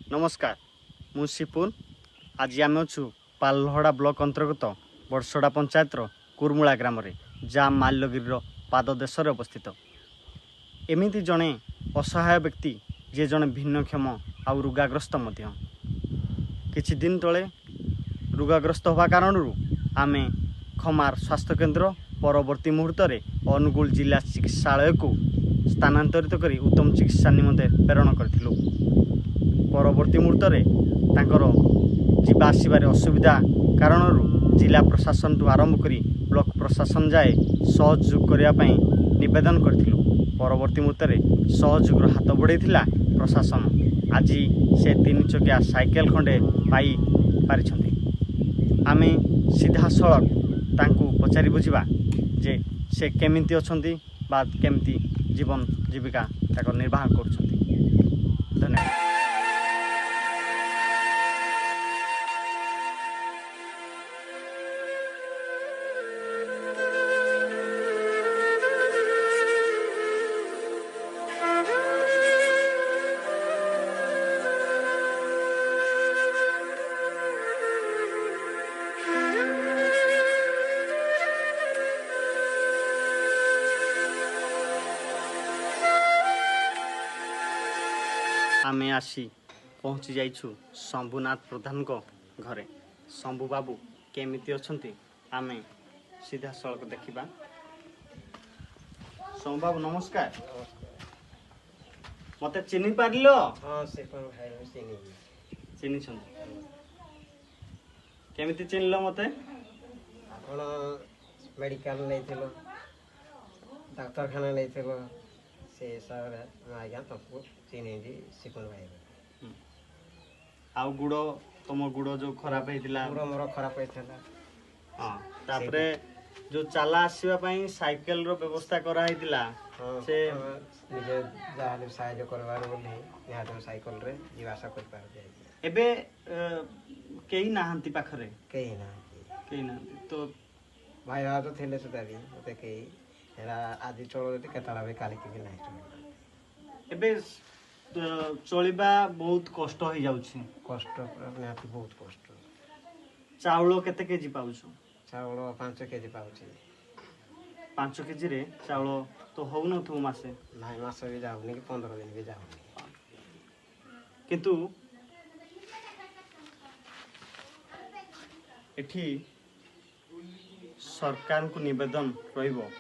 नमस्कार मु सिपुन आज आम अच्छु पालहड़ा ब्लॉक अंतर्गत बरसड़ा पंचायत कुरमुला ग्राम जहाँ माल्यगिरी पाददेश अवस्थित एमती जड़े असहाय व्यक्ति जे जड़े भिन्नक्षम आउ रोगाग्रस्त किछि दिन तले रोगाग्रस्त होगा कारण आम खमार स्वास्थ्य केन्द्र परवर्ती मुहूर्त अनुगुल जिला चिकित्सालय को स्थानांतरित कर उत्तम चिकित्सा निमंते प्रेरण करूँ। परवर्ती मुहूर्त तांकर जीवा आसबार असुविधा कारण जिला प्रशासन आरंभ कर ब्लॉक प्रशासन जाए सहयोग करने निवेदन करूँ। परवर्ती मुहूर्त सहयोग हाथ बढ़ाइला प्रशासन आज से 3 चकिया साइकेल खंडे पाई पारिछन्ति। आमे सीधा सड़क तांकु पचारि बुझिबा जे से केमिति अछन्ति बा केमिति जीवन जीविका ताकर निर्वाह करुछन्ति। धन्यवाद। आमे आसी पहुँची जाइछु शंभुनाथ प्रधान को घरे। शंभु बाबू केमिति अछंती आमे सीधा सड़क देखिबा। शंभु बाबू नमस्कार। मते चिन्ही पारिलो? हां से कोन भाई चिन्ही छंती। केमिति चिन्हलो मते? आपण मेडिकल नैथिलो डाक्तरखाना नैथिलो से सारा आज्ञा तको चिन्ही जी सिकुन भाई। आउ गुड़ो तुम गुड़ो जो खराब हेतिला गुड़ो मोर खराब हेतिला। हां तापरे जो चला आसीबा पई साइकिल रो व्यवस्था करा हेतिला से निजे जाले सहायता करवार बोली या साइकिल रे जीवासा कर पार जाय। एबे केही नाहंती पाखरे केही ना तो भाई आ तो थेले सुदारी ओते केही एरा आदि चलो जति केताला बे काली के नाही। एबे चलिबा बहुत कष्ट हो जाउछि। कष्ट अपने बहुत कष्ट। चाउल केते केजी पाउछु? चाउल 5 केजी पाउछि। 5 केजी रे चाउल तो हो न थु मासे नाही मास भी जाउनी कि 15 दिन भी जाउनी। किंतु एठी सरकार को निवेदन रहिबो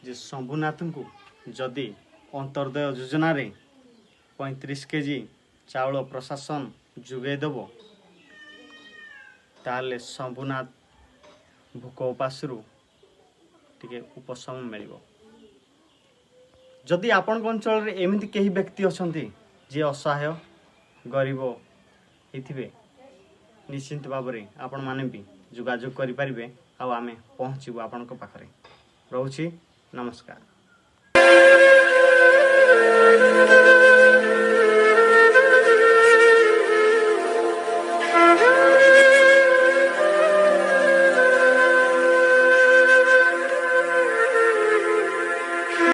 जे शंभुनाथ को जदि अंतर्दय योजना रे 35 केजी चाउल प्रशासन जुगे देबो ताले शंभुनाथ भूक उपासरू टिके उपशम मिलिबो। जदि आपण अंचल रे एमिति केही व्यक्ति अछंती जे असहाय गरीब हिथिबे निश्चित भाव में आपण माने भी जोगाजोग करि परिबे आ आमे पहुँचबो आपण को पाखरे। रहूछि नमस्कार।